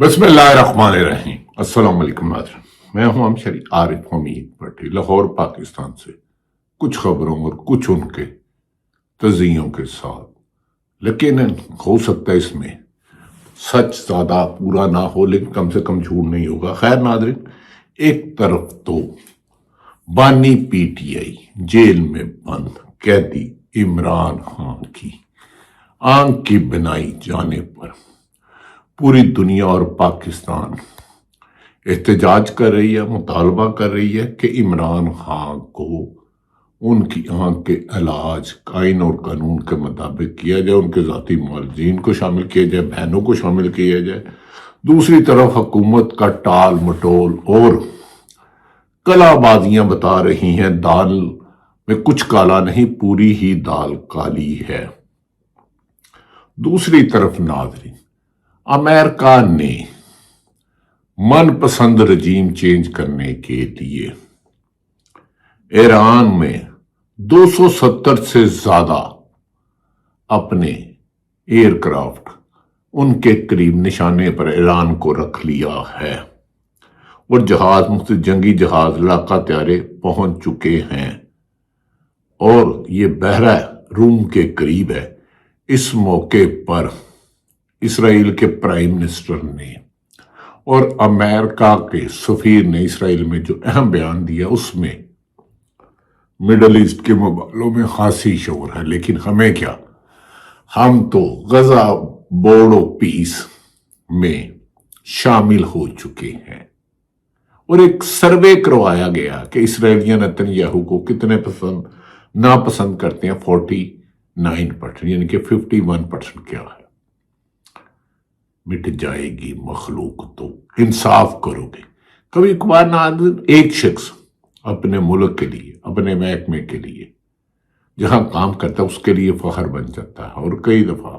بسم اللہ الرحمن الرحیم۔ السلام علیکم ناظرین، میں ہوں ہم شریف عارف حمید بٹی، لاہور پاکستان سے کچھ خبروں اور کچھ ان کے تجزیوں کے ساتھ، لیکن ہو سکتا ہے اس میں سچ زیادہ پورا نہ ہو لیکن کم سے کم جھوٹ نہیں ہوگا۔ خیر ناظرین، ایک طرف تو بانی پی ٹی آئی جیل میں بند قیدی عمران خان کی آنکھ کی بنائی جانے پر پوری دنیا اور پاکستان احتجاج کر رہی ہے، مطالبہ کر رہی ہے کہ عمران خان کو ان کی آنکھ کے علاج آئین اور قانون کے مطابق کیا جائے، ان کے ذاتی معالجین کو شامل کیا جائے، بہنوں کو شامل کیا جائے۔ دوسری طرف حکومت کا ٹال مٹول اور کلا بازیاں بتا رہی ہیں دال میں کچھ کالا نہیں، پوری ہی دال کالی ہے۔ دوسری طرف ناظرین، امریکہ نے من پسند رجیم چینج کرنے کے لیے ایران میں 270 سے زیادہ اپنے ایئر کرافٹ ان کے قریب نشانے پر ایران کو رکھ لیا ہے، اور جہاز مختلف جنگی جہاز لڑاکا طیارے پہنچ چکے ہیں، اور یہ بحیرہ روم کے قریب ہے۔ اس موقع پر اسرائیل کے پرائم منسٹر نے اور امریکہ کے سفیر نے اسرائیل میں جو اہم بیان دیا، اس میں مڈل ایسٹ کے معاملوں میں خاصی شور ہے، لیکن ہمیں کیا، ہم تو غزہ بورڈ آف پیس میں شامل ہو چکے ہیں۔ اور ایک سروے کروایا گیا کہ اسرائیلیاں نتنیاہو کو کتنے ناپسند کرتے ہیں، 49%، یعنی کہ 51% کیا ہے۔ مٹ جائے گی مخلوق تو انصاف کرو گے۔ کبھی کبھار ناظرین، ایک شخص اپنے ملک کے لیے، اپنے محکمے کے لیے جہاں کام کرتا ہے اس کے لیے فخر بن جاتا ہے، اور کئی دفعہ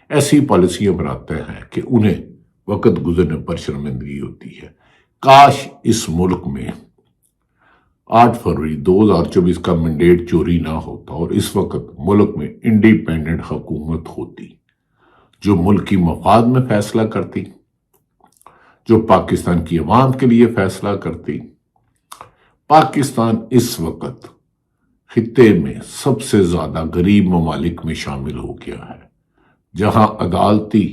ایسی پالیسیاں بناتے ہیں کہ انہیں وقت گزرنے پر شرمندگی ہوتی ہے۔ کاش اس ملک میں 8 فروری 2024 کا مینڈیٹ چوری نہ ہوتا اور اس وقت ملک میں انڈیپینڈنٹ حکومت ہوتی جو ملکی مفاد میں فیصلہ کرتی، جو پاکستان کی عوام کے لیے فیصلہ کرتی۔ پاکستان اس وقت خطے میں سب سے زیادہ غریب ممالک میں شامل ہو گیا ہے، جہاں عدالتی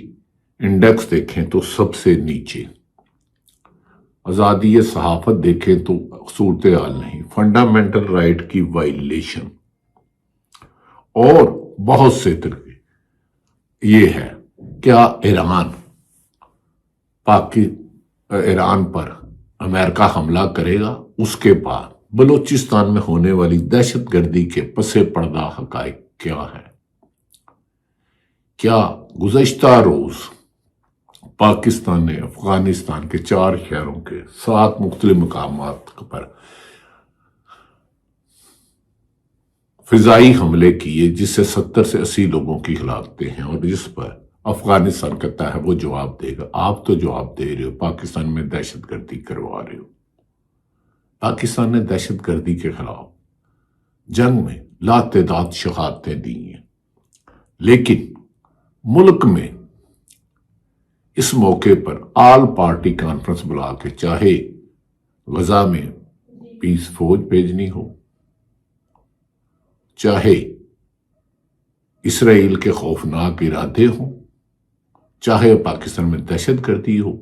انڈیکس دیکھیں تو سب سے نیچے، آزادی صحافت دیکھیں تو صورتحال نہیں، فنڈامنٹل رائٹ کی وائلیشن اور بہت سے طریقے۔ یہ ہے کیا ایران پر امریکہ حملہ کرے گا؟ اس کے بعد بلوچستان میں ہونے والی دہشت گردی کے پس پردہ حقائق کیا ہے؟ کیا گزشتہ روز پاکستان نے افغانستان کے 4 شہروں کے 7 مختلف مقامات پر فضائی حملے کیے جس سے 70 سے 80 لوگوں کی ہلاکتیں ہیں، اور جس پر افغانستان کہتا ہے وہ جواب دے گا؟ آپ تو جواب دے رہے ہو، پاکستان میں دہشت گردی کروا رہے ہو۔ پاکستان نے دہشت گردی کے خلاف جنگ میں لاتعداد شہادتیں دی ہیں، لیکن ملک میں اس موقع پر آل پارٹی کانفرنس بلا کے چاہے غزہ میں پیس فوج بھیجنی ہو، چاہے اسرائیل کے خوفناک ارادے ہوں، چاہے پاکستان میں دہشت گردی ہو،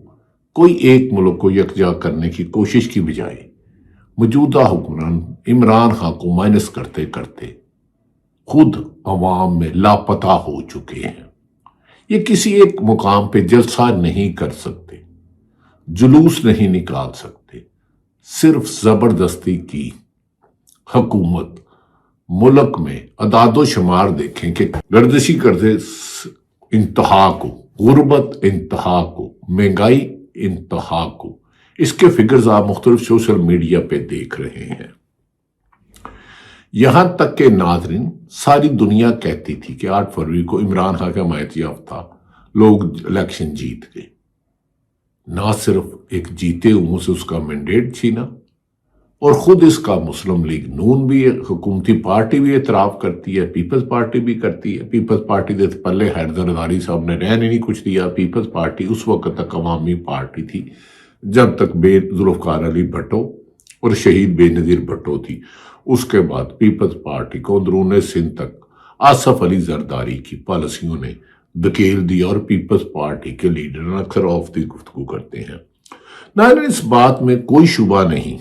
کوئی ایک ملک کو یکجا کرنے کی کوشش کی بجائے موجودہ حکمران عمران خان کو مائنس کرتے کرتے خود عوام میں لاپتہ ہو چکے ہیں۔ یہ کسی ایک مقام پہ جلسہ نہیں کر سکتے، جلوس نہیں نکال سکتے، صرف زبردستی کی حکومت۔ ملک میں اعداد و شمار دیکھیں کہ گردشی کرتے انتہا کو، غربت انتہا کو، مہنگائی انتہا کو، اس کے فگرز آپ مختلف سوشل میڈیا پہ دیکھ رہے ہیں۔ یہاں تک کہ ناظرین، ساری دنیا کہتی تھی کہ 8 فروری کو عمران خان کا حمایت یافتہ لوگ الیکشن جیت گئے۔ نہ صرف ایک جیتے ہوں سے اس کا مینڈیٹ چھینا، اور خود اس کا مسلم لیگ نون بھی حکومتی پارٹی بھی اعتراف کرتی ہے، پیپلز پارٹی بھی کرتی ہے۔ پیپلز پارٹی دے پلے حیدر زرداری صاحب نے رہنے نہیں کچھ دیا۔ پیپلز پارٹی اس وقت تک عوامی پارٹی تھی جب تک بے ذوالفقار علی بھٹو اور شہید بے نظیر بھٹو تھی۔ اس کے بعد پیپلز پارٹی کو اندرون سندھ تک آصف علی زرداری کی پالیسیوں نے دھکیل دیا، اور پیپلز پارٹی کے لیڈر اکثر آف دی گفتگو کرتے ہیں۔ ناظرین، اس بات میں کوئی شبہ نہیں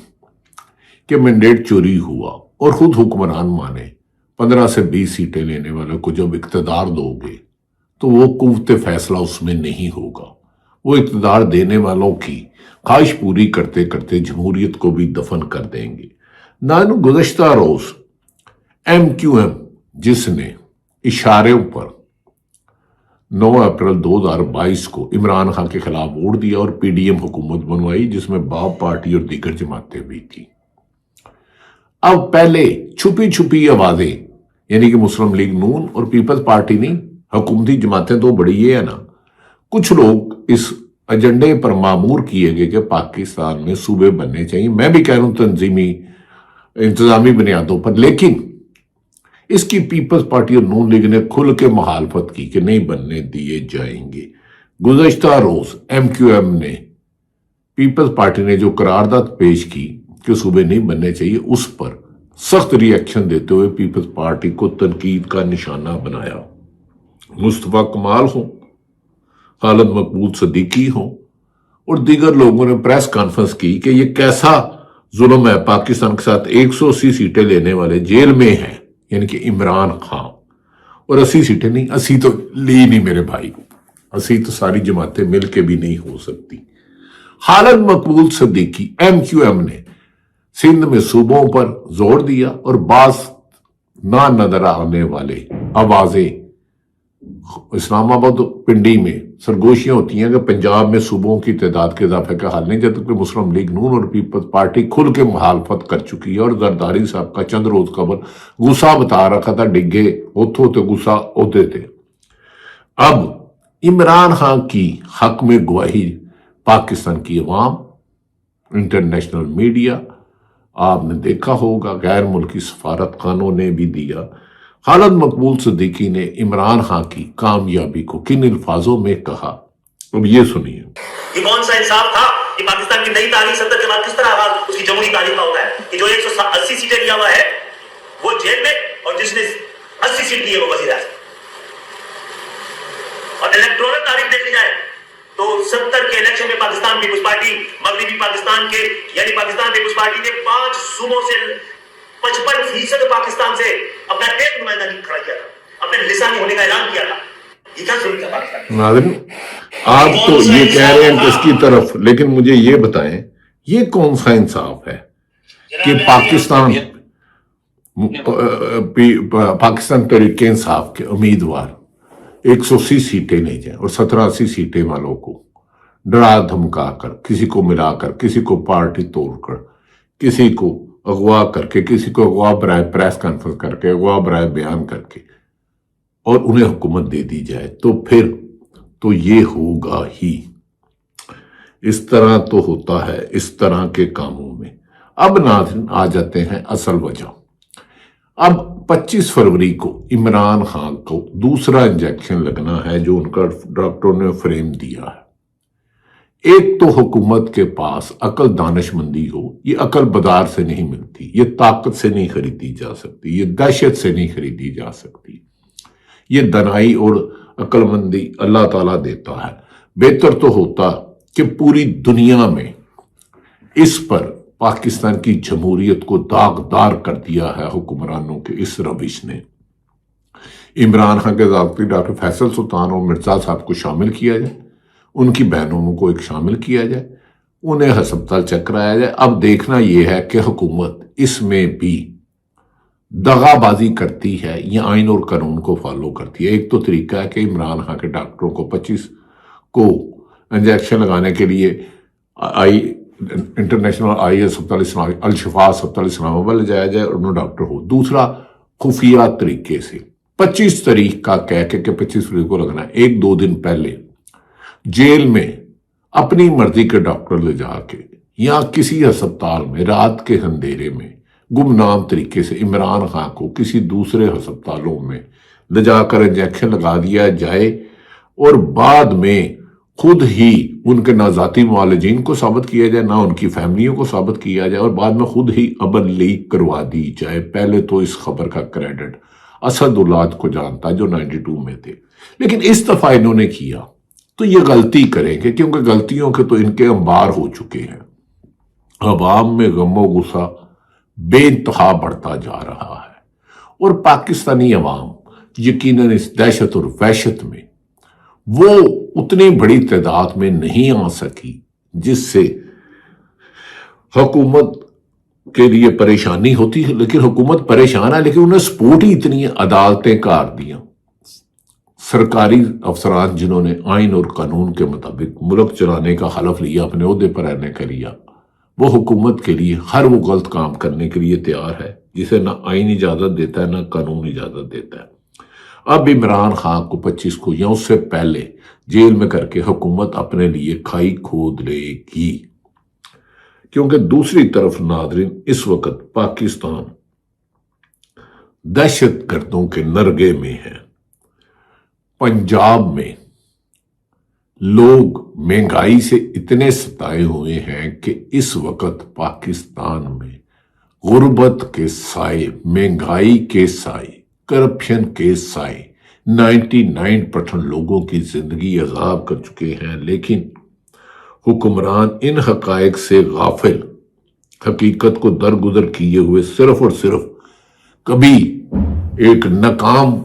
کہ مینڈیٹ چوری ہوا، اور خود حکمران مانے 15 سے 20 سیٹیں لینے والوں کو جب اقتدار دو گے تو وہ قوت فیصلہ اس میں نہیں ہوگا۔ وہ اقتدار دینے والوں کی خواہش پوری کرتے کرتے جمہوریت کو بھی دفن کر دیں گے۔ گزشتہ روز ایم کیو ایم، جس نے اشاروں پر 9 اپریل 2022 کو عمران خان کے خلاف ووٹ دیا اور پی ڈی ایم حکومت بنوائی، جس میں باب پارٹی اور دیگر جماعتیں بھی تھیں، اب پہلے چھپی چھپی آوازیں، یعنی کہ مسلم لیگ نون اور پیپلز پارٹی نہیں، حکومتی جماعتیں تو بڑی یہ ہے نا، کچھ لوگ اس ایجنڈے پر معمور کیے گئے کہ پاکستان میں صوبے بننے چاہیے۔ میں بھی کہہ رہا ہوں تنظیمی انتظامی بنیادوں پر، لیکن اس کی پیپلز پارٹی اور نون لیگ نے کھل کے مخالفت کی کہ نہیں بننے دیے جائیں گے۔ گزشتہ روز ایم کیو ایم نے، پیپلز پارٹی نے جو قرارداد پیش کی کہ صوبے نہیں بننے چاہیے، اس پر سخت ری ایکشن دیتے ہوئے پیپلز پارٹی کو تنقید کا نشانہ بنایا۔ مصطفیٰ کمال ہوں، خالد مقبول صدیقی ہوں اور دیگر لوگوں نے پریس کانفرنس کی کہ یہ کیسا ظلم ہے، پاکستان کے ساتھ 180 سیٹیں لینے والے جیل میں ہیں، یعنی کہ عمران خان، اور 80 سیٹیں نہیں، 80 تو لی نہیں میرے بھائی، 80 تو ساری جماعتیں مل کے بھی نہیں ہو سکتی۔ خالد مقبول صدیقی، ایم کیو ایم نے سندھ میں صوبوں پر زور دیا اور بعض نہ نظر آنے والے آوازیں اسلام آباد پنڈی میں سرگوشیاں ہوتی ہیں کہ پنجاب میں صوبوں کی تعداد کے اضافے کا حل نہیں، جب تک کہ مسلم لیگ نون اور پیپلز پارٹی کھل کے مخالفت کر چکی ہے، اور زرداری صاحب کا چند روز قبل غصہ بتا رکھا تھا، ڈگے ہوتے ہوتے غصہ ہوتے تھے۔ اب عمران خان کی حق میں گواہی پاکستان کی عوام، انٹرنیشنل میڈیا، آپ نے دیکھا ہوگا غیر ملکی سفارت خانوں نے بھی دیا۔ خالد مقبول صدیقی نے عمران خان کی کامیابی کو کن الفاظوں میں کہا، اب یہ سنیے۔ یہ کون سا انصاف تھا کہ پاکستان کی نئی تاریخ 70 کے بعد کس طرح آغاز اس کی جمہوری تاریخ کا ہوتا ہے کہ جو 180 سیٹیں لیا ہوا ہے وہ جیل میں، اور جس نے 80 سیٹ لی ہے وہ وزیر اعظم۔ اور الیکٹورل تاریخ دیکھ لی جائے تو 70 کے الیکشن میں پاکستان پیپلز پارٹی مغربی پاکستان کے، یعنی پاکستان پیپلز پارٹی نے 5 صوبوں سے 55% پاکستان سے اپنا ایک نمائندہ کھڑا کیا تھا، اپنے لسانی ہونے کا اعلان کیا تھا۔ یہ کیا ضرورت ہے پاکستان؟ ناظرین، آپ تو یہ کہہ رہے ہیں کس کی طرف، لیکن مجھے یہ بتائیں یہ کون سا انصاف ہے کہ پاکستان تحریک انصاف کے امیدوار 180 سیٹیں لے جائیں اور 17-80 سیٹیں والوں کو ڈرا دھمکا کر، کسی کو ملا کر، کسی کو پارٹی توڑ کر، کسی کو اغوا کر کے، کسی کو اغوا برائے پریس کانفرنس کر کے، اغوا برائے بیان کر کے، اور انہیں حکومت دے دی جائے، تو پھر تو یہ ہوگا ہی۔ اس طرح تو ہوتا ہے اس طرح کے کاموں میں۔ اب ناظرین آ جاتے ہیں اصل وجہ۔ اب 25 فروری کو عمران خان کو دوسرا انجیکشن لگنا ہے جو ان کا ڈاکٹروں نے فریم دیا ہے۔ ایک تو حکومت کے پاس عقل دانش مندی ہو، یہ عقل بازار سے نہیں ملتی، یہ طاقت سے نہیں خریدی جا سکتی، یہ دہشت سے نہیں خریدی جا سکتی، یہ دنائی اور عقل مندی اللہ تعالیٰ دیتا ہے۔ بہتر تو ہوتا کہ پوری دنیا میں اس پر پاکستان کی جمہوریت کو داغدار کر دیا ہے حکمرانوں کے اس روش نے۔ عمران خان کے ضابطی ڈاکٹر فیصل سلطان اور مرزا صاحب کو شامل کیا جائے، ان کی بہنوں کو ایک شامل کیا جائے، انہیں ہسپتال چیک کرایا جائے۔ اب دیکھنا یہ ہے کہ حکومت اس میں بھی دغا بازی کرتی ہے یا آئین اور قانون کو فالو کرتی ہے۔ ایک تو طریقہ ہے کہ عمران خان کے ڈاکٹروں کو 25 کو انجیکشن لگانے کے لیے انٹرنیشنل ہسپتال الشفا ہسپتال اسلام آباد لے جایا جائے اور انہوں ڈاکٹر ہو۔ دوسرا خفیہ طریقے سے 25 تاریخ کا کہہ کے کہ 25 فروری کو لگنا ہے، 1-2 دن پہلے جیل میں اپنی مرضی کے ڈاکٹر لے جا کے یا کسی ہسپتال میں رات کے اندھیرے میں گمنام طریقے سے عمران خان کو کسی دوسرے ہسپتالوں میں لے جا کر انجیکشن لگا دیا جائے اور بعد میں خود ہی ان کے نہ ذاتی معالجین کو ثابت کیا جائے، نہ ان کی فیملیوں کو ثابت کیا جائے، اور بعد میں خود ہی ابل لیک کروا دی جائے. پہلے تو اس خبر کا کریڈٹ اسد اولاد کو جانتا جو 92 میں تھے، لیکن اس دفعہ انہوں نے کیا تو یہ غلطی کریں گے، کیونکہ غلطیوں کے تو ان کے انبار ہو چکے ہیں. عوام میں غم و غصہ بے انتہا بڑھتا جا رہا ہے، اور پاکستانی عوام یقیناً اس دہشت اور وحشت میں وہ اتنی بڑی تعداد میں نہیں آ سکی جس سے حکومت کے لیے پریشانی ہوتی ہے. لیکن حکومت پریشان ہے، لیکن انہیں سپورٹ ہی اتنی عدالتیں کار دیا. سرکاری افسران جنہوں نے آئین اور قانون کے مطابق ملک چلانے کا حلف لیا، اپنے عہدے پر رہنے کا لیا، وہ حکومت کے لیے ہر وہ غلط کام کرنے کے لیے تیار ہے جسے نہ آئین اجازت دیتا ہے نہ قانون اجازت دیتا ہے. اب عمران خان کو 25 کو یا اس سے پہلے جیل میں کر کے حکومت اپنے لیے کھائی کھود لے گی. کیونکہ دوسری طرف ناظرین اس وقت پاکستان دہشت گردوں کے نرگے میں ہے. پنجاب میں لوگ مہنگائی سے اتنے ستائے ہوئے ہیں کہ اس وقت پاکستان میں غربت کے سائے، مہنگائی کے سائے، کرپشن کے سائے 99% لوگوں کی زندگی عذاب کر چکے ہیں. لیکن حکمران ان حقائق سے غافل، حقیقت کو درگزر کیے ہوئے صرف اور صرف کبھی ایک ناکام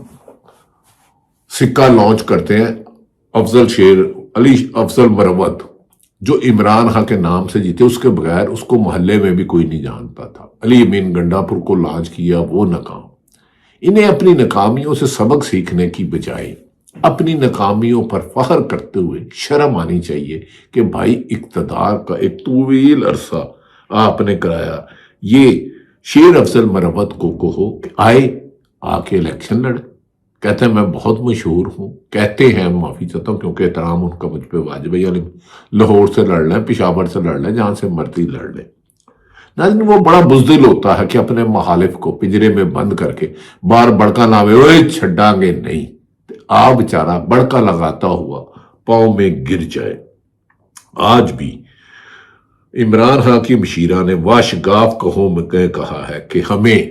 سکہ لانچ کرتے ہیں. افضل شیر علی افضل مروت جو عمران خان کے نام سے جیتے، اس کے بغیر اس کو محلے میں بھی کوئی نہیں جانتا تھا. علی امین گنڈا پور کو لانچ کیا، وہ ناکام. انہیں اپنی ناکامیوں سے سبق سیکھنے کی بجائے اپنی ناکامیوں پر فخر کرتے ہوئے شرم آنی چاہیے کہ بھائی اقتدار کا ایک طویل عرصہ آپ نے کرایا. یہ شیر افضل مروت کو کہو کہ آئے آ کے الیکشن لڑے، کہتے ہیں میں بہت مشہور ہوں، کہتے ہیں، معافی چاہتا ہوں کیونکہ احترام ان کا مجھ پہ واجب ہے، یعنی لاہور سے لڑ لیں، پشاور سے لڑ لیں، جہاں سے مرضی لڑ لیں. ناظرین وہ بڑا بزدل ہوتا ہے کہ اپنے مخالف کو پنجرے میں بند کر کے بار بڑکا لاوے، اوے چھڈاں گے نہیں، آپ بیچارہ بڑکا لگاتا ہوا پاؤں میں گر جائے. آج بھی عمران خان کی مشیرہ نے واشگاف کہوں میں کہا ہے کہ ہمیں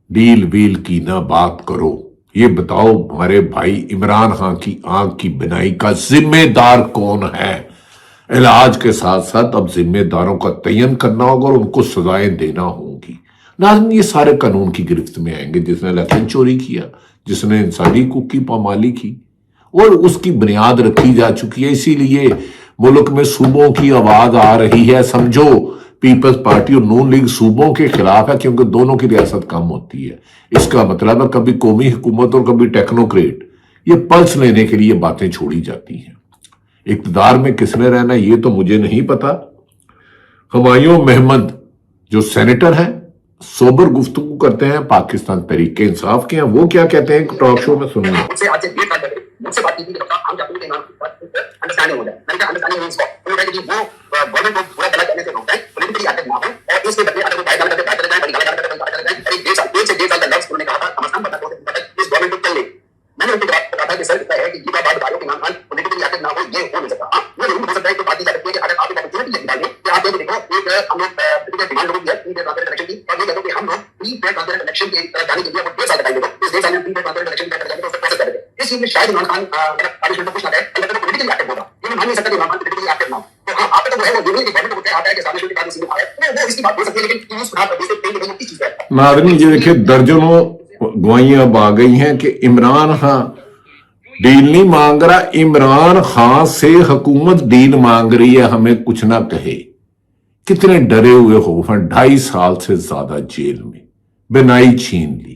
ڈیل ویل کی نہ بات کرو، یہ بتاؤ ہمارے بھائی عمران خان کی آنکھ کی بنائی کا ذمہ دار کون ہے. علاج کے ساتھ ساتھ اب ذمہ داروں کا تعین کرنا ہوگا اور ان کو سزائیں دینا ہوں گی. ناظرین یہ سارے قانون کی گرفت میں آئیں گے. جس نے الیکشن چوری کیا، جس نے انسانی حقوق کی پامالی کی، اور اس کی بنیاد رکھی جا چکی ہے. اسی لیے ملک میں صوبوں کی آواز آ رہی ہے. سمجھو پیپلز پارٹی اور نون لیگ صوبوں کے خلاف ہے، کیونکہ دونوں کی ریاست کم ہوتی ہے. اس کا مطلب ہے کبھی قومی حکومت اور کبھی ٹیکنوکریٹ، یہ پلس لینے کے لیے باتیں چھوڑی جاتی ہیں. اقتدار میں کس نے رہنا یہ تو مجھے نہیں پتا. ہمایوں محمد جو سینیٹر ہیں سوبر گفتگو کرتے ہیں، پاکستان تحریک انصاف کے ہیں، وہ کیا کہتے ہیں ٹاک شو میں سنیں. ناظرین یہ دیکھیں درجنوں گوائیاں اب آ گئی ہیں کہ عمران خان ڈیل نہیں مانگ رہا، عمران خان سے حکومت ڈیل مانگ رہی ہے، ہمیں کچھ نہ کہے. کتنے ڈرے ہوئے خوف ہیں. 2.5 سال سے زیادہ جیل میں، بنائی چھین لی،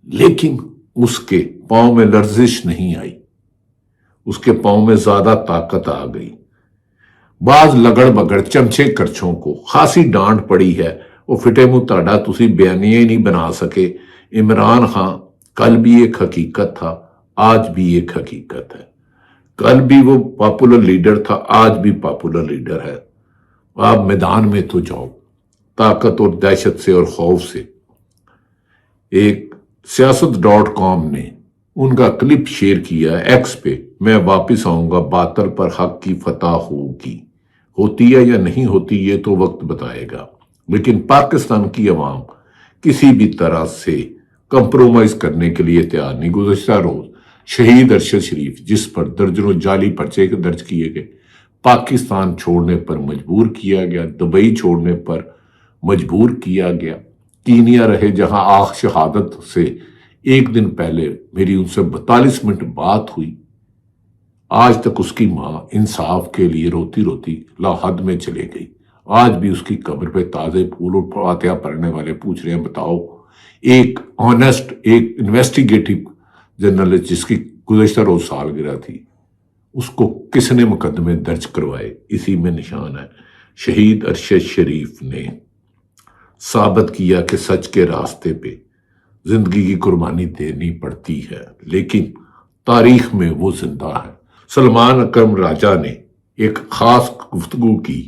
لیکن اس کے پاؤں میں لرزش نہیں آئی، اس کے پاؤں میں زیادہ طاقت آ گئی. بعض لگڑ بگڑ چمچے کرچوں کو خاصی ڈانٹ پڑی ہے، وہ فٹے منہ تاڑا تسی بیانیے ہی نہیں بنا سکے. عمران خان کل بھی ایک حقیقت تھا، آج بھی ایک حقیقت ہے. کل بھی وہ پاپولر لیڈر تھا، آج بھی پاپولر لیڈر ہے. آپ میدان میں تو جاؤ، طاقت اور دہشت سے اور خوف سے۔ ایک سیاست.com نے ان کا کلپ شیئر کیا ایکس پہ، میں واپس آؤں گا، باطل پر حق کی فتح ہوگی۔ ہوتی ہے یا نہیں ہوتی یہ تو وقت بتائے گا، لیکن پاکستان کی عوام کسی بھی طرح سے کمپرومائز کرنے کے لیے تیار نہیں۔ گزشتہ روز شہید ارشد شریف، جس پر درجنوں جعلی پرچے درج کیے گئے، پاکستان چھوڑنے پر مجبور کیا گیا، دبئی چھوڑنے پر مجبور کیا گیا، کینیا رہے جہاں آخ شہادت سے ایک دن پہلے میری ان سے 42 منٹ بات ہوئی۔ آج تک اس کی ماں انصاف کے لیے روتی روتی لاحد میں چلے گئی۔ آج بھی اس کی قبر پہ تازے پھول اور فاتحہ پڑھنے والے پوچھ رہے ہیں، بتاؤ ایک آنیسٹ، ایک انویسٹیگیٹو جرنلسٹ جس کی گزشتہ روز سالگرہ تھی، اس کو کس نے مقدمے درج کروائے؟ اسی میں نشان ہے۔ شہید ارشد شریف نے ثابت کیا کہ سچ کے راستے پہ زندگی کی قربانی دینی پڑتی ہے، لیکن تاریخ میں وہ زندہ ہے۔ سلمان اکرم راجہ نے ایک خاص گفتگو کی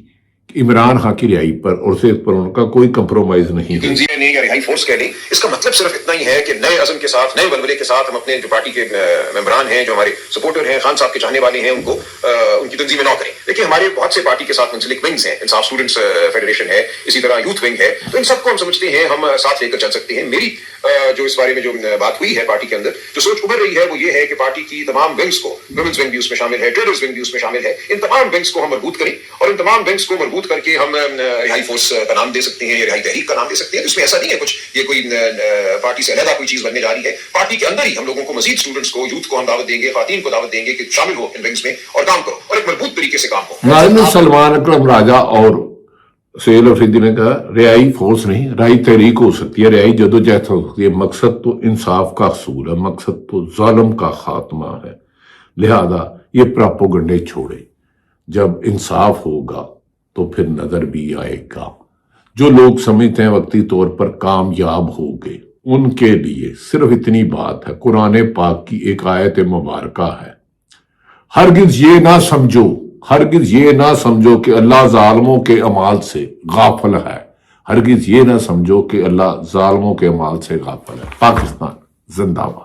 کہ عمران خان کی رہائی پر اور صحت پر ان کا کوئی کمپرومائز نہیں ہے۔ تنظیمیں نے یا رہائی فورس کہہ لیں، اس کا مطلب صرف اتنا ہی ہے کہ نئے عزم کے ساتھ، نئے ولولے کے ساتھ ہم اپنے جو پارٹی کے ممبران ہیں، جو ہمارے سپورٹر ہیں، خان صاحب کے چاہنے والے ہیں، ان کو ان کی تنظیمیں نہ کریں۔ دیکھیں ہمارے بہت سے پارٹی کے ساتھ منسلک ونگز ہیں، انصاف اسٹوڈنٹس فیڈریشن ہے، اسی طرح یوتھ ونگ ہے، تو ان سب کو ہم سمجھتے ہیں ہم ساتھ لے کر چل سکتے ہیں۔ میری جو اس بارے میں جو بات ہوئی ہے پارٹی کے اندر، جو سوچ ابھر رہی ہے وہ یہ ہے کہ پارٹی کی تمام ونگز کو، ویمنز ونگ بھی اس میں شامل ہے، ٹریڈرز ونگ بھی اس میں شامل ہے، ان تمام ونگز کو ہم مربوط کریں، اور ان تمام ونگز کو مربوط کر کے ہم رہائی فورس کا نام دے سکتے ہیں یا رہائی تحریک کا نام دے سکتے ہیں۔ اس میں ایسا نہیں ہے کچھ یہ کوئی پارٹی سے علیحدہ کوئی چیز بننے جا رہی ہے۔ پارٹی کے اندر ہی ہم لوگوں کو مزید اسٹوڈنٹس کو، یوتھ کو ہم دعوت دیں گے، خواتین کو دعوت دیں گے کہ شامل ہو ان ونگز میں اور کام کرو، اور ایک مربوط طریقے سے کام ہو۔ ناظرین، سلمان اکرم راجہ اور سہیل افریدی نے کہا رہائی فورس نہیں، رہائی تحریک ہو سکتی ہے، رہائی جدوجہد ہو سکتی ہے، مقصد تو انصاف کا حصول ہے، مقصد تو ظالم کا خاتمہ ہے۔ لہذا یہ پراپوگنڈے چھوڑے، جب انصاف ہوگا تو پھر نظر بھی آئے گا۔ جو لوگ سمجھتے ہیں وقتی طور پر کامیاب ہو گئے، ان کے لیے صرف اتنی بات ہے، قرآن پاک کی ایک آیت مبارکہ ہے، ہرگز یہ نہ سمجھو، ہرگز یہ نہ سمجھو کہ اللہ ظالموں کے اعمال سے غافل ہے، ہرگز یہ نہ سمجھو کہ اللہ ظالموں کے اعمال سے غافل ہے۔ پاکستان زندہ باد۔